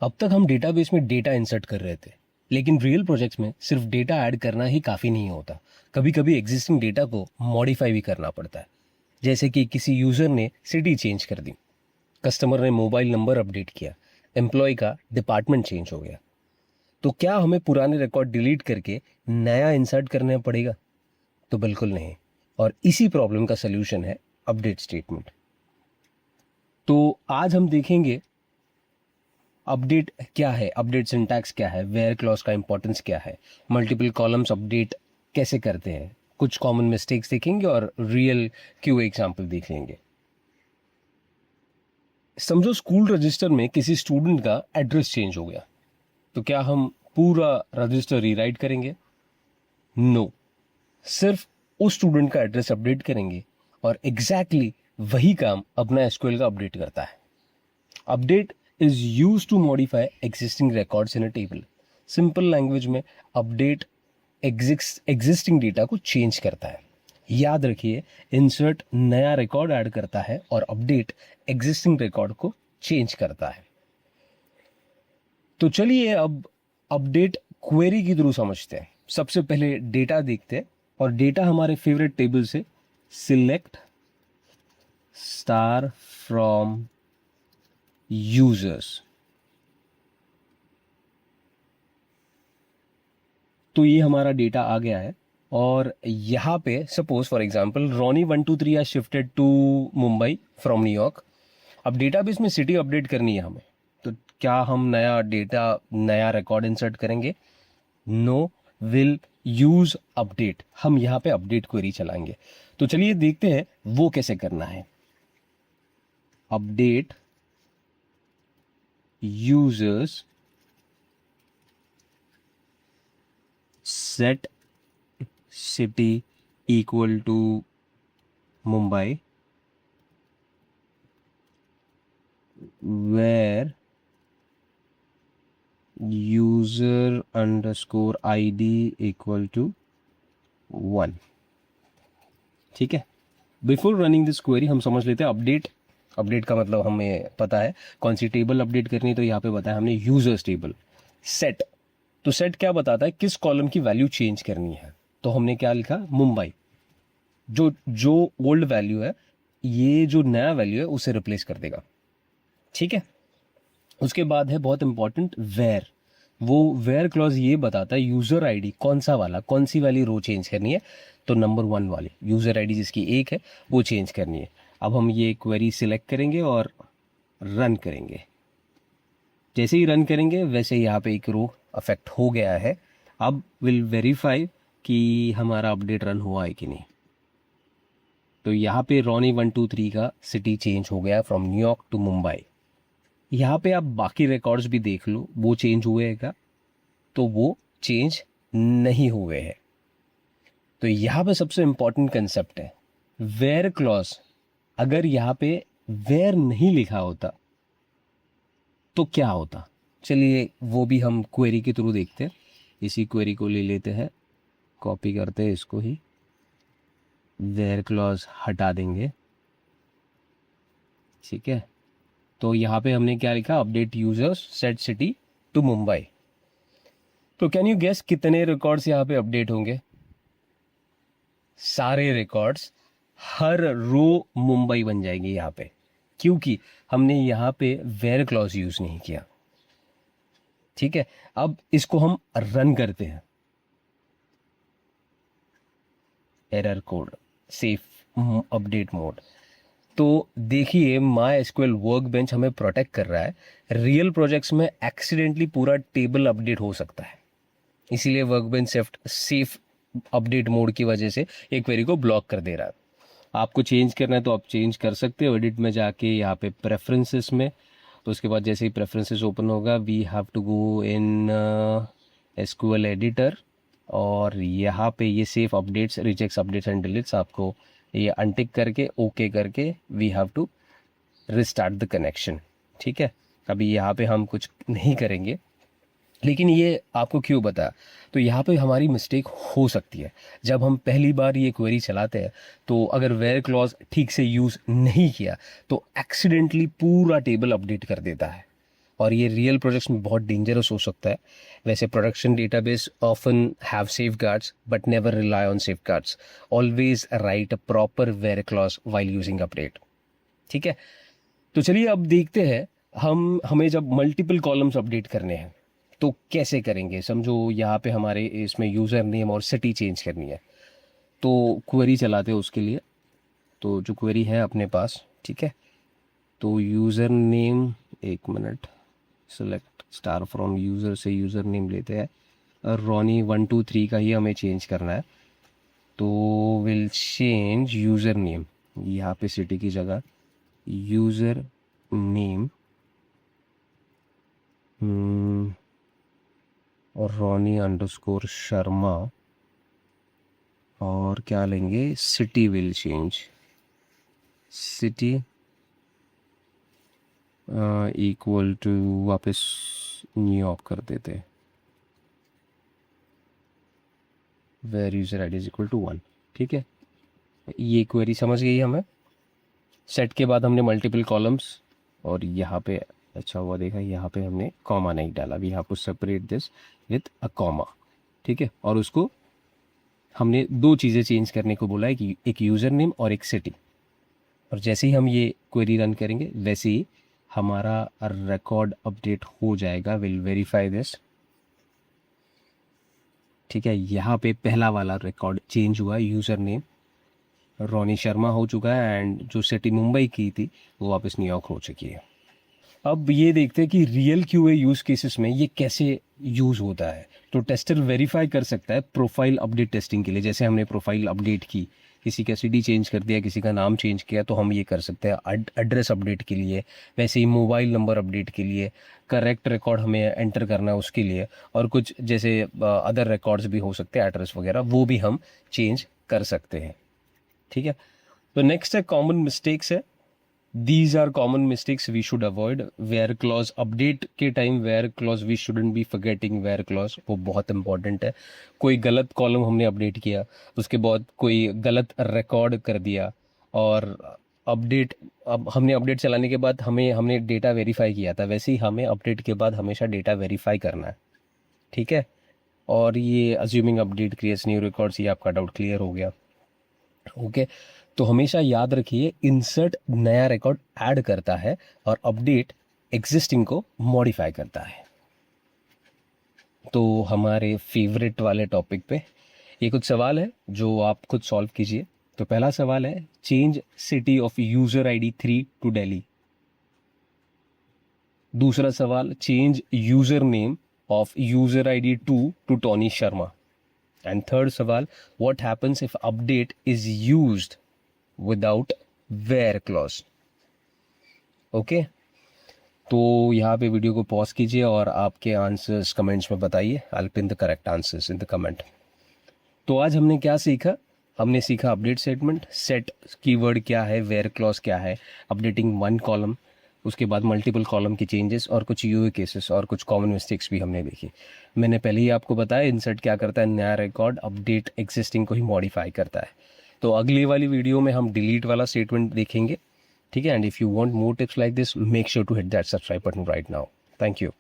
अब तक हम डेटाबेस में डेटा इंसर्ट कर रहे थे, लेकिन रियल प्रोजेक्ट्स में सिर्फ डेटा ऐड करना ही काफ़ी नहीं होता। कभी कभी एग्जिस्टिंग डेटा को मॉडिफाई भी करना पड़ता है। जैसे कि किसी यूज़र ने सिटी चेंज कर दी, कस्टमर ने मोबाइल नंबर अपडेट किया, एम्प्लॉय का डिपार्टमेंट चेंज हो गया। तो क्या हमें पुराने रिकॉर्ड डिलीट करके नया इंसर्ट करना पड़ेगा? तो बिल्कुल नहीं। और इसी प्रॉब्लम का सलूशन है अपडेट स्टेटमेंट। तो आज हम देखेंगे अपडेट क्या है, अपडेट सिंटैक्स क्या है, वेयर क्लॉज का इंपॉर्टेंस क्या है, मल्टीपल कॉलम्स अपडेट कैसे करते हैं, कुछ कॉमन मिस्टेक्स देखेंगे और रियल क्यू एग्जाम्पल देख लेंगे। समझो स्कूल रजिस्टर में किसी स्टूडेंट का एड्रेस चेंज हो गया, तो क्या हम पूरा रजिस्टर रीराइट करेंगे? नो, सिर्फ उस स्टूडेंट का एड्रेस अपडेट करेंगे और एग्जैक्टली वही काम अपना एसक्यूएल का अपडेट करता है। Update is used to modify existing records in a table. Simple language में अपडेट एग्जिस्टिंग डेटा को चेंज करता है। याद रखिए, इंसर्ट नया रिकॉर्ड ऐड करता है और अपडेट एग्जिस्टिंग रिकॉर्ड को चेंज करता है। तो चलिए अब अपडेट क्वेरी के थ्रू समझते हैं। सबसे पहले डेटा देखते हैं और डेटा हमारे फेवरेट टेबल से सिलेक्ट स्टार फ्रॉम यूजर्स। तो ये हमारा डेटा आ गया है और यहाँ पे suppose for example Ronnie 123 are shifted to Mumbai from New York. अब डेटाबेस में सिटी अपडेट करनी है हमें, तो क्या हम नया डेटा, नया रिकॉर्ड इंसर्ट करेंगे? No, will use update. हम यहाँ पे अपडेट क्वेरी चलाएंगे। तो चलिए देखते हैं वो कैसे करना है। Update users set city equal to Mumbai where user underscore ID equal to 1। ठीक है, बिफोर रनिंग दिस क्वेरी हम समझ लेते हैं अपडेट का मतलब हमें पता है कौन सी टेबल अपडेट करनी है। तो यहाँ पे बताया हमने यूजर्स टेबल। सेट, तो सेट क्या बताता है? किस कॉलम की वैल्यू चेंज करनी है। तो हमने क्या लिखा? मुंबई। जो ओल्ड वैल्यू है, ये जो नया वैल्यू है उसे रिप्लेस कर देगा। ठीक है, उसके बाद है बहुत इंपॉर्टेंट वेयर। वो वेयर क्लॉज ये बताता है यूजर आईडी कौन सा वाला, कौन सी वाली रो चेंज करनी है। तो नंबर 1 वाली यूजर आईडी जिसकी 1 है वो चेंज करनी है। अब हम ये क्वेरी सिलेक्ट करेंगे और रन करेंगे। जैसे ही रन करेंगे वैसे यहाँ पे एक रो अफेक्ट हो गया है। अब विल वेरीफाई कि हमारा अपडेट रन हुआ है कि नहीं। तो यहाँ पे रोनी 123 का सिटी चेंज हो गया फ्रॉम न्यूयॉर्क टू मुंबई। यहाँ पे आप बाकी रिकॉर्ड्स भी देख लो, वो चेंज हुए हैं क्या? तो वो चेंज नहीं हुए हैं। तो यहाँ पे सबसे इंपॉर्टेंट कंसेप्ट है वेयर क्लॉज। अगर यहाँ पे वेयर नहीं लिखा होता तो क्या होता? चलिए वो भी हम क्वेरी के थ्रू देखते हैं। इसी क्वेरी को ले लेते हैं, कॉपी करते हैं इसको ही, वेयर क्लॉज हटा देंगे। ठीक है, तो यहाँ पे हमने क्या लिखा? Update users set city to Mumbai. तो कैन यू गेस कितने रिकॉर्ड्स यहाँ पे अपडेट होंगे? सारे रिकॉर्ड्स, हर रो मुंबई बन जाएगी यहाँ पे, क्योंकि हमने यहाँ पे वेयर क्लॉज यूज नहीं किया। ठीक है, अब इसको हम रन करते हैं। Error code, safe update mode. तो देखिए माई एसक्यूएल वर्कबेंच हमें प्रोटेक्ट कर रहा है। रियल प्रोजेक्ट्स में एक्सीडेंटली पूरा टेबल अपडेट हो सकता है, इसीलिए वर्कबेंच सेफ अपडेट मोड की वजह से एक क्वेरी को ब्लॉक कर दे रहा है। आपको चेंज करना है तो आप चेंज कर सकते हो एडिट में जाके, यहाँ पे प्रेफरेंसेस में। तो उसके बाद जैसे ही प्रेफरेंसेस ओपन होगा, we have to go in SQL editor और यहाँ पे ये safe updates, rejects updates and deletes, आपको ये अनटिक करके ओके करके we have to restart the connection. ठीक है, अभी यहाँ पे हम कुछ नहीं करेंगे, लेकिन ये आपको क्यों बताया? तो यहाँ पे हमारी मिस्टेक हो सकती है जब हम पहली बार ये क्वेरी चलाते हैं। तो अगर वेयर क्लॉज ठीक से यूज़ नहीं किया तो एक्सीडेंटली पूरा टेबल अपडेट कर देता है। और ये रियल प्रोजेक्ट्स में बहुत डेंजरस हो सकता है। वैसे production database often have safeguards but never rely on safeguards. Always write a proper where clause while using update. ठीक है, तो चलिए अब देखते हैं हमें जब मल्टीपल कॉलम्स अपडेट करने हैं तो कैसे करेंगे। समझो यहाँ पे हमारे इसमें यूज़र नेम और सिटी चेंज करनी है, तो क्वेरी चलाते हैं उसके लिए। तो जो क्वेरी है अपने पास, ठीक है, तो यूज़र नेम, एक minute, select star from user से यूज़र नेम लेते हैं। रॉनी 123 का ही हमें चेंज करना है, तो विल चेंज यूज़र नेम, यहाँ पे सिटी की जगह यूज़र नेम और रॉनी अंडरस्कोर शर्मा, और क्या लेंगे, city will change, city equal to वापस न्यूयॉर्क कर देते, where user ID is equal to 1। ठीक है, ये क्वेरी समझ गई हमें। सेट के बाद हमने मल्टीपल कॉलम्स, और यहाँ पे अच्छा हुआ देखा, यहाँ पे हमने कॉमा नहीं डाला, we have to separate this with a comma. ठीक है, और उसको हमने दो चीज़ें चेंज करने को बोला है, कि एक यूज़र नेम और एक सिटी। और जैसे ही हम ये क्वेरी रन करेंगे वैसे ही हमारा रिकॉर्ड अपडेट हो जाएगा। Will verify this. ठीक है, यहाँ पे पहला वाला रिकॉर्ड चेंज हुआ, यूज़र नेम रॉनी शर्मा हो चुका है, एंड जो सिटी मुंबई की थी वो वापस न्यूयॉर्क हो चुकी है। अब ये देखते हैं कि रियल क्यूए यूज़ केसेस में ये कैसे यूज़ होता है। तो टेस्टर वेरीफाई कर सकता है प्रोफाइल अपडेट टेस्टिंग के लिए। जैसे हमने प्रोफाइल अपडेट की, किसी का सिटी चेंज कर दिया, किसी का नाम चेंज किया, तो हम ये कर सकते हैं एड्रेस अपडेट के लिए। वैसे ही मोबाइल नंबर अपडेट के लिए, करेक्ट रिकॉर्ड हमें एंटर करना है उसके लिए, और कुछ जैसे अदर रिकॉर्ड्स भी हो सकते हैं, एड्रेस वगैरह, वो भी हम चेंज कर सकते हैं। ठीक है, तो नेक्स्ट है कॉमन मिस्टेक्स है। These are common mistakes we should avoid. Where clause update के time where clause we shouldn't be forgetting where clause, वो बहुत इंपॉर्टेंट है। कोई गलत कॉलम हमने अपडेट किया, उसके बाद कोई गलत रिकॉर्ड कर दिया, और अपडेट, अब हमने अपडेट चलाने के बाद हमने डेटा वेरीफाई किया था, वैसे ही हमें अपडेट के बाद हमेशा डेटा वेरीफाई करना है। ठीक है, और ये assuming update creates new records, ये आपका डाउट क्लियर हो गया। ओके, तो हमेशा याद रखिए, इंसर्ट नया रिकॉर्ड ऐड करता है और अपडेट एग्जिस्टिंग को मॉडिफाई करता है। तो हमारे फेवरेट वाले टॉपिक पे ये कुछ सवाल है जो आप खुद सॉल्व कीजिए। तो पहला सवाल है, change city of user ID 3 to Delhi. दूसरा सवाल, change user name of user ID 2 to Tony Sharma. And third सवाल, what happens if update is used without where clause. Okay, तो यहाँ पे वीडियो को पॉज कीजिए और आपके आंसर्स कमेंट्स में बताइए। I will pin the correct answers in the comment. तो आज हमने क्या सीखा? हमने सीखा अपडेट स्टेटमेंट, सेट कीवर्ड क्या है, वेयर क्लॉज क्या है, अपडेटिंग वन कॉलम, उसके बाद मल्टीपल कॉलम के चेंजेस, और कुछ यूए केसेस और कुछ कॉमन मिस्टेक्स भी हमने देखी। मैंने पहले ही आपको बताया इंसर्ट क्या करता है, नया रिकॉर्ड, अपडेट एग्जिस्टिंग को ही मॉडिफाई करता है। तो अगली वाली वीडियो में हम डिलीट वाला स्टेटमेंट देखेंगे। ठीक है, and if you want more tips like this, make sure to hit that subscribe button right now. Thank you.